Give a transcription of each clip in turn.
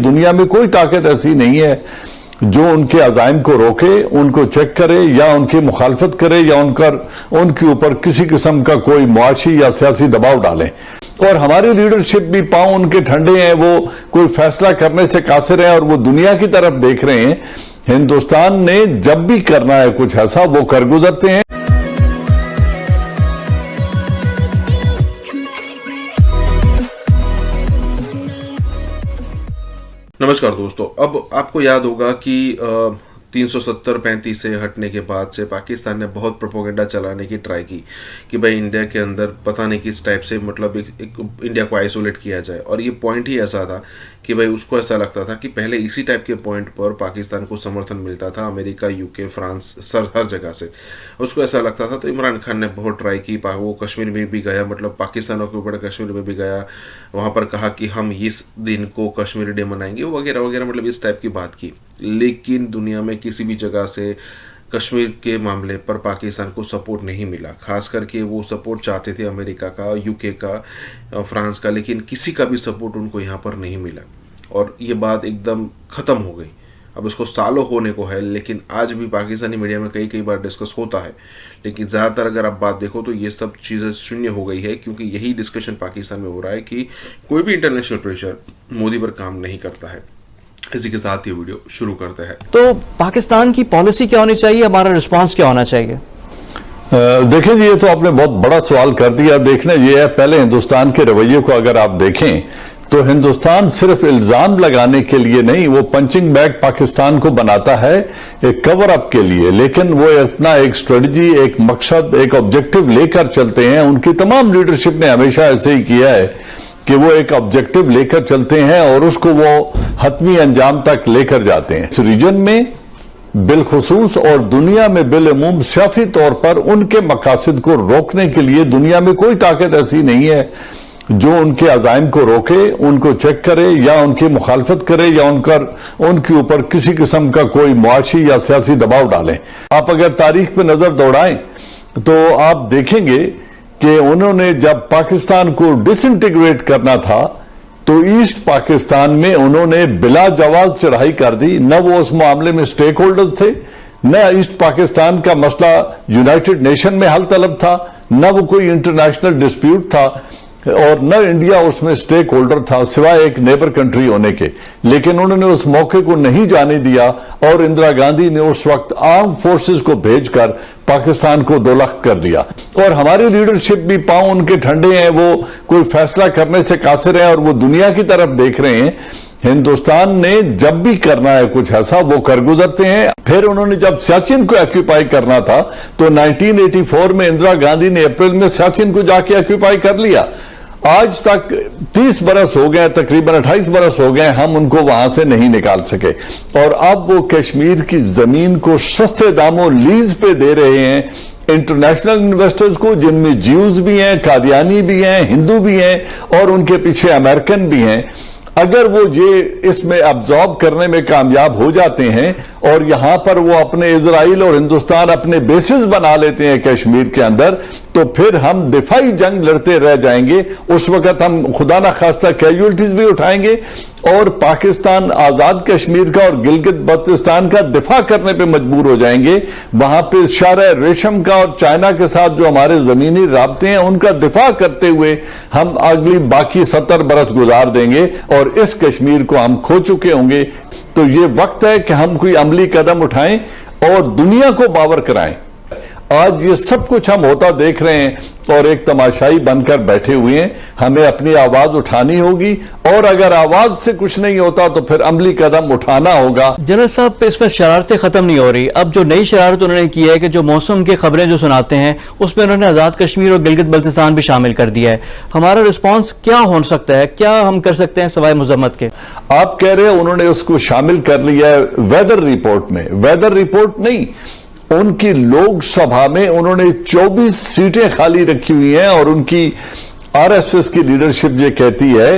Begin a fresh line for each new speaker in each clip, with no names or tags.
दुनिया में कोई ताकत ऐसी नहीं है जो उनके अज़ाइम को रोके, उनको चेक करे या उनकी मुखालफत करे या उनके ऊपर किसी किस्म का कोई मुआशी या सियासी दबाव डालें। और हमारी लीडरशिप भी पांव उनके ठंडे हैं, वो कोई फैसला करने से कासिर है और वो दुनिया की तरफ देख रहे हैं। हिंदुस्तान ने जब भी करना है कुछ ऐसा वो कर गुजरते हैं।
नमस्कार दोस्तों, अब आपको याद होगा कि 370-35 से हटने के बाद से पाकिस्तान ने बहुत प्रोपोगेंडा चलाने की ट्राई की कि भाई इंडिया के अंदर पता नहीं किस टाइप से मतलब एक इंडिया को आइसोलेट किया जाए। और ये पॉइंट ही ऐसा था कि भाई उसको ऐसा लगता था कि पहले इसी टाइप के पॉइंट पर पाकिस्तान को समर्थन मिलता था अमेरिका, यूके, फ्रांस, हर जगह से उसको ऐसा लगता था। तो इमरान खान ने बहुत ट्राई की, वो कश्मीर में भी गया, मतलब पाकिस्तान के ऊपर कश्मीर में भी गया, वहाँ पर कहा कि हम इस दिन को कश्मीरी डे मनाएंगे वगैरह वगैरह, मतलब इस टाइप की बात की। लेकिन दुनिया में किसी भी जगह से कश्मीर के मामले पर पाकिस्तान को सपोर्ट नहीं मिला। खास करके वो सपोर्ट चाहते थे अमेरिका का, यूके का, फ्रांस का, लेकिन किसी का भी सपोर्ट उनको यहाँ पर नहीं मिला और ये बात एकदम ख़त्म हो गई। अब इसको सालों होने को है, लेकिन आज भी पाकिस्तानी मीडिया में कई बार डिस्कस होता है, लेकिन ज़्यादातर अगर आप बात देखो तो ये सब चीज़ें शून्य हो गई है, क्योंकि यही डिस्कशन पाकिस्तान में हो रहा है कि कोई भी इंटरनेशनल प्रेशर मोदी पर काम नहीं करता है। इसी के साथ ये वीडियो शुरू करते हैं।
तो पाकिस्तान की पॉलिसी क्या होनी चाहिए, हमारा रिस्पांस क्या होना चाहिए?
देखें जी, ये तो आपने बहुत बड़ा सवाल कर दिया। देखना ये है, पहले हिंदुस्तान के रवैये को अगर आप देखें तो हिंदुस्तान सिर्फ इल्जाम लगाने के लिए नहीं, वो पंचिंग बैग पाकिस्तान को बनाता है एक कवर अप के लिए, लेकिन वो अपना एक स्ट्रेटजी, एक मकसद, एक ऑब्जेक्टिव लेकर चलते हैं। उनकी तमाम लीडरशिप ने हमेशा ऐसे ही किया है कि वो एक ऑब्जेक्टिव लेकर चलते हैं और उसको वो हतमी अंजाम तक लेकर जाते हैं। इस रीजन में बिलखुसूस और दुनिया में बिलअमूम सियासी तौर पर उनके मकासद को रोकने के लिए दुनिया में कोई ताकत ऐसी नहीं है जो उनके अज़ाइम को रोके, उनको चेक करे या उनकी मुखालफत करे या उनके ऊपर किसी किस्म का कोई मुआशी या सियासी दबाव डालें। आप अगर तारीख पर नजर दौड़ाएं तो आप देखेंगे कि उन्होंने जब पाकिस्तान को डिसइंटीग्रेट करना था तो ईस्ट पाकिस्तान में उन्होंने बिला जवाज चढ़ाई कर दी। न वो उस मामले में स्टेक होल्डर्स थे, न ईस्ट पाकिस्तान का मसला यूनाइटेड नेशन में हल तलब था, न वो कोई इंटरनेशनल डिस्प्यूट था और न इंडिया उसमें स्टेक होल्डर था सिवाय एक नेबर कंट्री होने के। लेकिन उन्होंने उस मौके को नहीं जाने दिया और इंदिरा गांधी ने उस वक्त आर्म फोर्सेस को भेजकर पाकिस्तान को दोलख्त कर दिया। और हमारी लीडरशिप भी पांव उनके ठंडे हैं, वो कोई फैसला करने से कासिर है और वो दुनिया की तरफ देख रहे हैं। हिंदुस्तान ने जब भी करना है कुछ ऐसा वो कर गुजरते हैं। फिर उन्होंने जब सियाचिन को ऑक्यूपाई करना था तो 1984 में इंदिरा गांधी ने अप्रैल में सियाचिन को जाके ऑक्यूपाई कर लिया। आज तक 30 बरस हो गए, तकरीबन 28 बरस हो गए, हम उनको वहां से नहीं निकाल सके और अब वो कश्मीर की जमीन को सस्ते दामों लीज पे दे रहे हैं इंटरनेशनल इन्वेस्टर्स को, जिनमें ज्यूज भी हैं, कादियानी भी हैं, हिंदू भी हैं और उनके पीछे अमेरिकन भी हैं। अगर वो ये इसमें अब्जॉर्ब करने में कामयाब हो जाते हैं और यहां पर वो अपने इजराइल और हिंदुस्तान अपने बेसिस बना लेते हैं कश्मीर के अंदर, तो फिर हम दिफाई जंग लड़ते रह जाएंगे। उस वक्त हम खुदा ना खास्ता कैजुअलिटीज भी उठाएंगे और पाकिस्तान आजाद कश्मीर का और गिलगित बल्तिस्तान का दिफा करने पे मजबूर हो जाएंगे। वहां पे शारा रेशम का और चाइना के साथ जो हमारे जमीनी राब्ते हैं उनका दिफा करते हुए हम अगली बाकी 70 बरस गुजार देंगे और इस कश्मीर को हम खो चुके होंगे। तो ये वक्त है कि हम कोई अमली कदम उठाएं और दुनिया को बावर कराएं। आज ये सब कुछ हम होता देख रहे हैं और एक तमाशाई बनकर बैठे हुए हैं। हमें अपनी आवाज उठानी होगी और अगर आवाज से कुछ नहीं होता तो फिर अमली कदम उठाना होगा।
जनरल साहब, इसमें शरारतें खत्म नहीं हो रही। अब जो नई शरारत उन्होंने की है कि जो मौसम की खबरें जो सुनाते हैं उसमें उन्होंने आजाद कश्मीर और गिलगित बल्तिस्तान भी शामिल कर दिया है। हमारा रिस्पॉन्स क्या हो सकता है, क्या हम कर सकते हैं सवाए मुजम्मत के?
आप कह रहे हैं उन्होंने उसको शामिल कर लिया है वेदर रिपोर्ट में। वेदर रिपोर्ट नहीं, उनकी लोकसभा में उन्होंने 24 सीटें खाली रखी हुई हैं और उनकी आरएसएस की लीडरशिप ये कहती है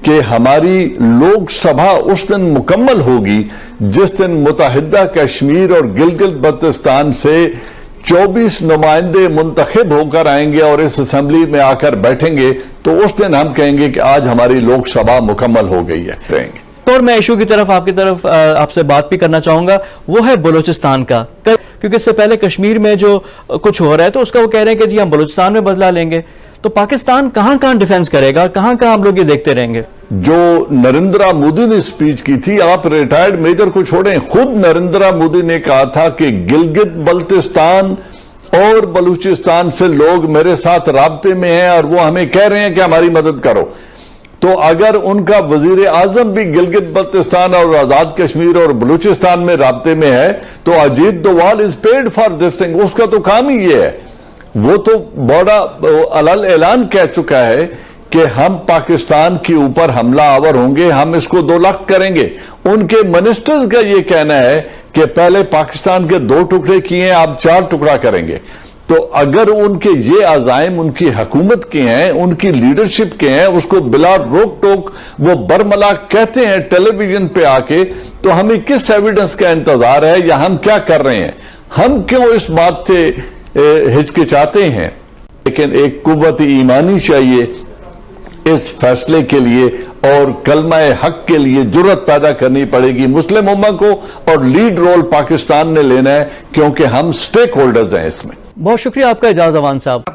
कि हमारी लोकसभा उस दिन मुकम्मल होगी जिस दिन मुत्तहिदा कश्मीर और गिलगित बल्तिस्तान से 24 नुमाइंदे मुंतखब होकर आएंगे और इस असेंबली में आकर बैठेंगे, तो उस दिन हम कहेंगे कि आज हमारी लोकसभा मुकम्मल हो गई है।
और मैं इशू की तरफ आपसे बात भी करना चाहूंगा, वो है बलूचिस्तान का, क्योंकि इससे पहले कश्मीर में जो कुछ हो रहा है तो उसका वो कह रहे हैं कि जी हम बलूचिस्तान में बदला लेंगे। तो पाकिस्तान कहां कहां डिफेंस करेगा, कहां कहां हम लोग ये देखते रहेंगे?
जो नरेंद्र मोदी ने स्पीच की थी, आप रिटायर्ड मेजर को छोड़ें, खुद नरेंद्र मोदी ने कहा था कि गिलगित बल्तिस्तान और बलूचिस्तान से लोग मेरे साथ राब्ते में हैं और वो हमें कह रहे हैं कि हमारी मदद करो। तो अगर उनका वजीर आजम भी गिलगित बल्तिस्तान और आजाद कश्मीर और बलूचिस्तान में राब्ते में है, तो Ajit Doval is paid for this thing, उसका तो काम ही ये है। वो तो बड़ा अलल ऐलान कह चुका है कि हम पाकिस्तान के ऊपर हमला आवर होंगे, हम इसको 2 लाख करेंगे। उनके मिनिस्टर्स का ये कहना है कि पहले पाकिस्तान के 2 टुकड़े किए, आप 4 टुकड़ा करेंगे। तो अगर उनके ये अज़ाइम उनकी हुकूमत के हैं, उनकी लीडरशिप के हैं, उसको बिला रोक टोक वो बरमला कहते हैं टेलीविजन पे आके, तो हमें किस एविडेंस का इंतजार है या हम क्या कर रहे हैं? हम क्यों इस बात से हिचकिचाते हैं? लेकिन एक कुव्वत ईमानी चाहिए इस फैसले के लिए, और कलमा हक के लिए जुर्रत पैदा करनी पड़ेगी मुस्लिम उम्मा को, और लीड रोल पाकिस्तान ने लेना है, क्योंकि हम स्टेक होल्डर्स हैं इसमें।
बहुत शुक्रिया आपका इजाज़ अवान साहब।